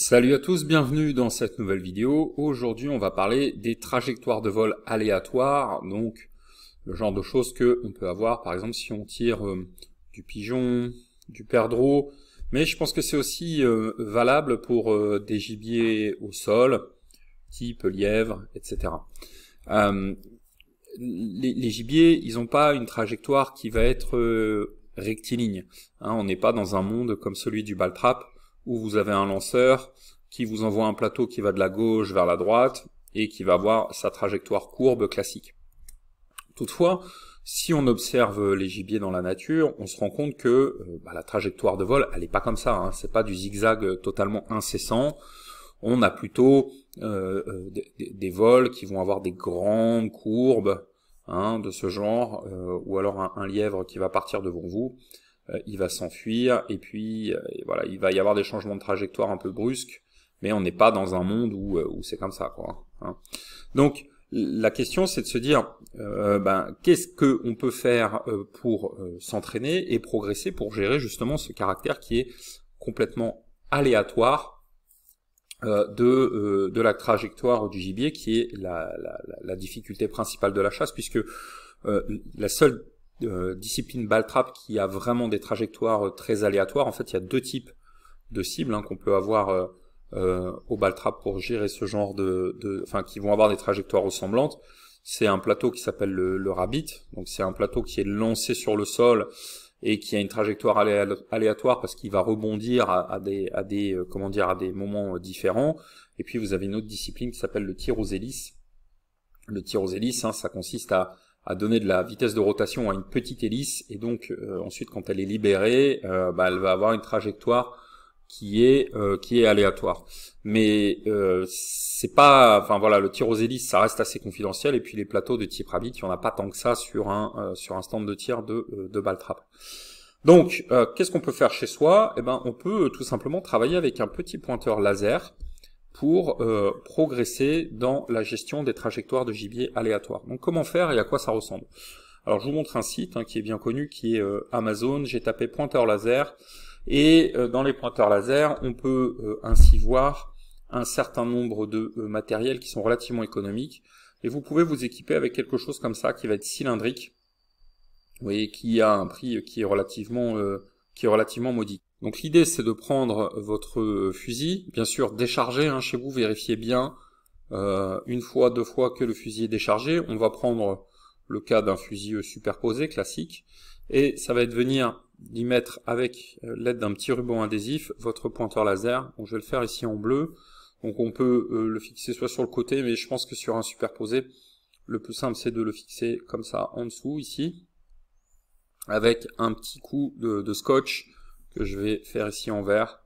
Salut à tous, bienvenue dans cette nouvelle vidéo. Aujourd'hui, on va parler des trajectoires de vol aléatoires, donc le genre de choses que on peut avoir, par exemple, si on tire du pigeon, du perdreau, mais je pense que c'est aussi valable pour des gibiers au sol, type lièvre, etc. Les gibiers, ils n'ont pas une trajectoire qui va être rectiligne. Hein, on n'est pas dans un monde comme celui du ball trap, où vous avez un lanceur qui vous envoie un plateau qui va de la gauche vers la droite et qui va avoir sa trajectoire courbe classique. Toutefois, si on observe les gibiers dans la nature, on se rend compte que la trajectoire de vol, elle n'est pas comme ça. Hein, c'est pas du zigzag totalement incessant. On a plutôt des vols qui vont avoir des grandes courbes de ce genre, ou alors un lièvre qui va partir devant vous. Il va s'enfuir, et puis voilà, il va y avoir des changements de trajectoire un peu brusques, mais on n'est pas dans un monde où c'est comme ça, quoi. Hein. Donc, la question, c'est de se dire, qu'est-ce qu'on peut faire pour s'entraîner et progresser, pour gérer justement ce caractère qui est complètement aléatoire de la trajectoire du gibier, qui est la difficulté principale de la chasse, puisque la seule discipline ball trap qui a vraiment des trajectoires très aléatoires. En fait, il y a deux types de cibles qu'on peut avoir au ball trap pour gérer ce genre qui vont avoir des trajectoires ressemblantes. C'est un plateau qui s'appelle le rabbit. Donc c'est un plateau qui est lancé sur le sol et qui a une trajectoire aléatoire parce qu'il va rebondir à des moments différents. Et puis vous avez une autre discipline qui s'appelle le tir aux hélices. Le tir aux hélices, ça consiste à donner de la vitesse de rotation à une petite hélice, et donc ensuite quand elle est libérée, elle va avoir une trajectoire qui est aléatoire. Mais c'est pas, le tir aux hélices, ça reste assez confidentiel, et puis les plateaux de type rabbit, il y en a pas tant que ça sur un stand de tir de ball trap. Donc qu'est-ce qu'on peut faire chez soi? On peut tout simplement travailler avec un petit pointeur laser pour progresser dans la gestion des trajectoires de gibier aléatoires. Donc comment faire et à quoi ça ressemble? Alors je vous montre un site qui est bien connu, qui est Amazon. J'ai tapé pointeur laser, et dans les pointeurs laser, on peut ainsi voir un certain nombre de matériels qui sont relativement économiques, et vous pouvez vous équiper avec quelque chose comme ça, qui va être cylindrique, vous voyez, qui a un prix qui est relativement modique. Donc l'idée, c'est de prendre votre fusil, bien sûr décharger chez vous, vérifiez bien une fois, deux fois que le fusil est déchargé. On va prendre le cas d'un fusil superposé classique, et ça va être venir d'y mettre avec l'aide d'un petit ruban adhésif votre pointeur laser. Donc je vais le faire ici en bleu, donc on peut le fixer soit sur le côté, mais je pense que sur un superposé, le plus simple c'est de le fixer comme ça en dessous ici, avec un petit coup de scotch que je vais faire ici en vert.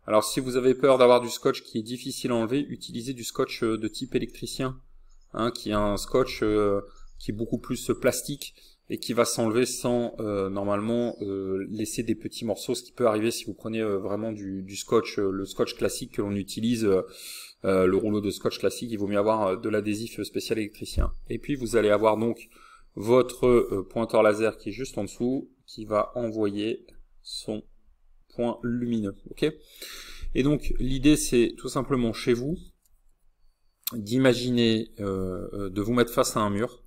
Alors si vous avez peur d'avoir du scotch qui est difficile à enlever, utilisez du scotch de type électricien, qui est un scotch qui est beaucoup plus plastique et qui va s'enlever sans normalement laisser des petits morceaux, ce qui peut arriver si vous prenez vraiment du scotch, le scotch classique que l'on utilise, le rouleau de scotch classique. Il vaut mieux avoir de l'adhésif spécial électricien. Et puis vous allez avoir donc votre pointeur laser qui est juste en dessous, qui va envoyer son point lumineux, ok? Et donc l'idée, c'est tout simplement chez vous d'imaginer de vous mettre face à un mur,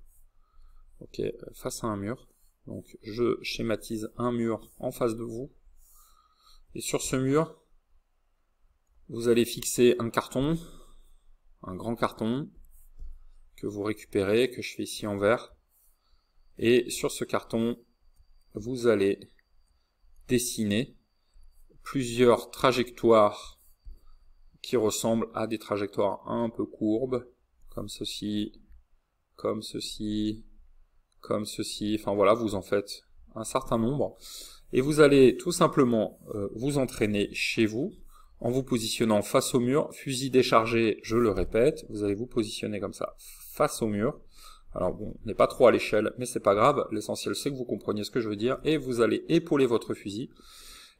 ok, face à un mur. Donc je schématise un mur en face de vous, et sur ce mur vous allez fixer un carton, un grand carton que vous récupérez, que je fais ici en vert, et sur ce carton vous allez dessiner plusieurs trajectoires qui ressemblent à des trajectoires un peu courbes, comme ceci, comme ceci, comme ceci. Enfin voilà, vous en faites un certain nombre, et vous allez tout simplement vous entraîner chez vous en vous positionnant face au mur, fusil déchargé, je le répète, vous allez vous positionner comme ça face au mur. Alors bon, on n'est pas trop à l'échelle, mais c'est pas grave, l'essentiel c'est que vous compreniez ce que je veux dire, et vous allez épauler votre fusil.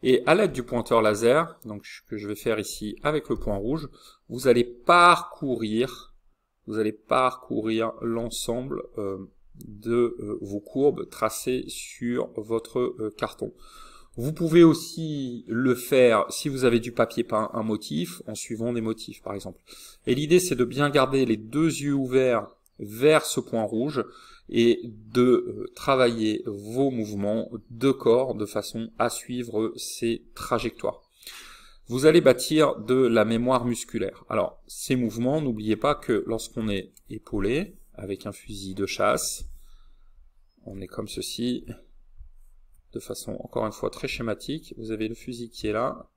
Et à l'aide du pointeur laser, donc que je vais faire ici avec le point rouge, vous allez parcourir l'ensemble de vos courbes tracées sur votre carton. Vous pouvez aussi le faire si vous avez du papier peint un motif, en suivant des motifs par exemple. Et l'idée c'est de bien garder les deux yeux ouverts vers ce point rouge et de travailler vos mouvements de corps de façon à suivre ces trajectoires. Vous allez bâtir de la mémoire musculaire. Alors, ces mouvements, n'oubliez pas que lorsqu'on est épaulé avec un fusil de chasse, on est comme ceci, de façon encore une fois très schématique. Vous avez le fusil qui est là.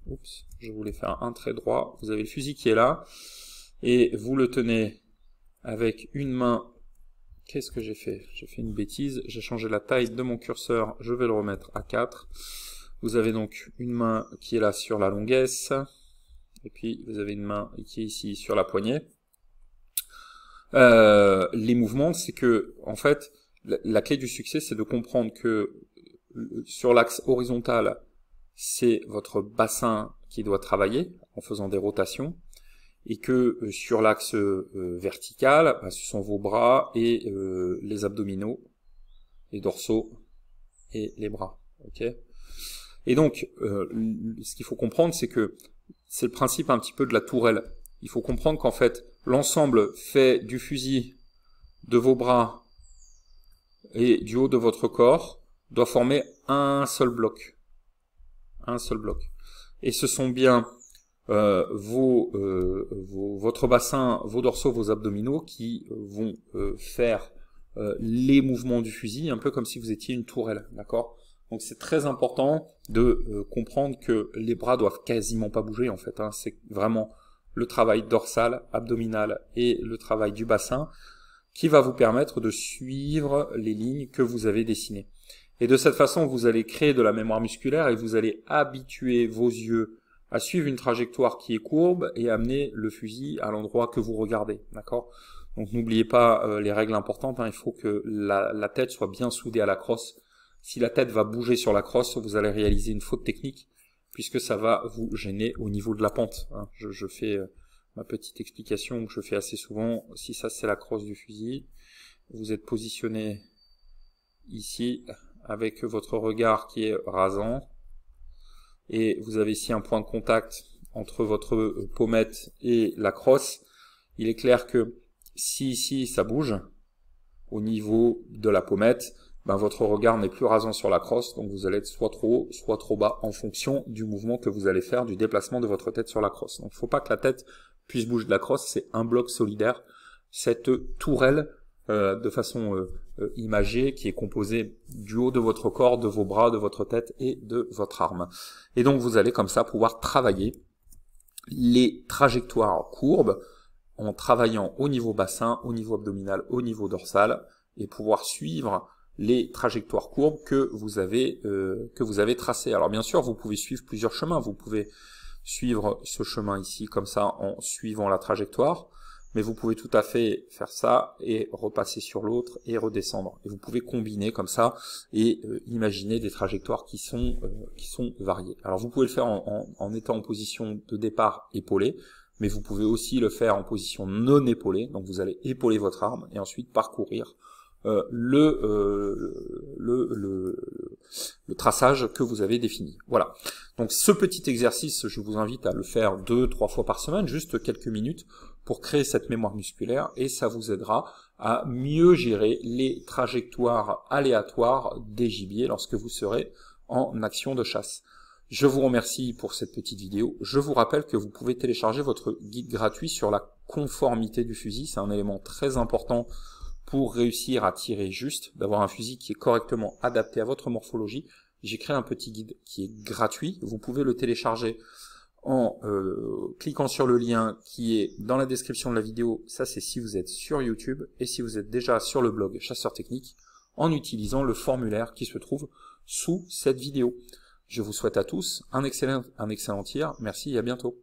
Oups, je voulais faire un trait droit. Vous avez le fusil qui est là et vous le tenez avec une main. Qu'est-ce que j'ai fait? J'ai fait une bêtise. J'ai changé la taille de mon curseur. Je vais le remettre à 4. Vous avez donc une main qui est là sur la longuesse. Et puis vous avez une main qui est ici sur la poignée. Les mouvements, c'est que, en fait, la clé du succès, c'est de comprendre que sur l'axe horizontal, c'est votre bassin qui doit travailler en faisant des rotations, et que sur l'axe vertical, ce sont vos bras et les abdominaux, les dorsaux et les bras. Okay, et donc, ce qu'il faut comprendre, c'est que c'est le principe un petit peu de la tourelle. Il faut comprendre qu'en fait, l'ensemble fait du fusil, de vos bras et du haut de votre corps doit former un seul bloc. Un seul bloc. Et ce sont bien votre bassin, vos dorsaux, vos abdominaux qui vont faire les mouvements du fusil, un peu comme si vous étiez une tourelle, d'accord? Donc c'est très important de comprendre que les bras doivent quasiment pas bouger en fait, hein. C'est vraiment le travail dorsal, abdominal et le travail du bassin qui va vous permettre de suivre les lignes que vous avez dessinées. Et de cette façon, vous allez créer de la mémoire musculaire et vous allez habituer vos yeux à suivre une trajectoire qui est courbe et amener le fusil à l'endroit que vous regardez, d'accord? Donc n'oubliez pas les règles importantes, hein. Il faut que la tête soit bien soudée à la crosse. Si la tête va bouger sur la crosse, vous allez réaliser une faute technique, puisque ça va vous gêner au niveau de la pente, hein. Je fais ma petite explication que je fais assez souvent. Si ça c'est la crosse du fusil, vous êtes positionné ici, avec votre regard qui est rasant, et vous avez ici un point de contact entre votre pommette et la crosse. Il est clair que si ici ça bouge, au niveau de la pommette, ben votre regard n'est plus rasant sur la crosse, donc vous allez être soit trop haut, soit trop bas, en fonction du mouvement que vous allez faire, du déplacement de votre tête sur la crosse. Donc il ne faut pas que la tête puisse bouger de la crosse, c'est un bloc solidaire, cette tourelle de façon imagée, qui est composée du haut de votre corps, de vos bras, de votre tête et de votre arme. Et donc vous allez comme ça pouvoir travailler les trajectoires courbes en travaillant au niveau bassin, au niveau abdominal, au niveau dorsal, et pouvoir suivre les trajectoires courbes que vous avez tracées. Alors bien sûr, vous pouvez suivre plusieurs chemins. Vous pouvez suivre ce chemin ici comme ça en suivant la trajectoire, mais vous pouvez tout à fait faire ça et repasser sur l'autre et redescendre. Et vous pouvez combiner comme ça et imaginer des trajectoires qui sont variées. Alors vous pouvez le faire en étant en position de départ épaulée, mais vous pouvez aussi le faire en position non épaulée. Donc vous allez épauler votre arme et ensuite parcourir le traçage que vous avez défini. Voilà. Donc ce petit exercice, je vous invite à le faire 2-3 fois par semaine, juste quelques minutes, pour créer cette mémoire musculaire, et ça vous aidera à mieux gérer les trajectoires aléatoires des gibiers lorsque vous serez en action de chasse. Je vous remercie pour cette petite vidéo. Je vous rappelle que vous pouvez télécharger votre guide gratuit sur la conformité du fusil. C'est un élément très important pour réussir à tirer juste, d'avoir un fusil qui est correctement adapté à votre morphologie. J'ai créé un petit guide qui est gratuit. Vous pouvez le télécharger en cliquant sur le lien qui est dans la description de la vidéo. Ça, c'est si vous êtes sur YouTube, et si vous êtes déjà sur le blog Chasseur Technique, en utilisant le formulaire qui se trouve sous cette vidéo. Je vous souhaite à tous un excellent tir. Merci et à bientôt.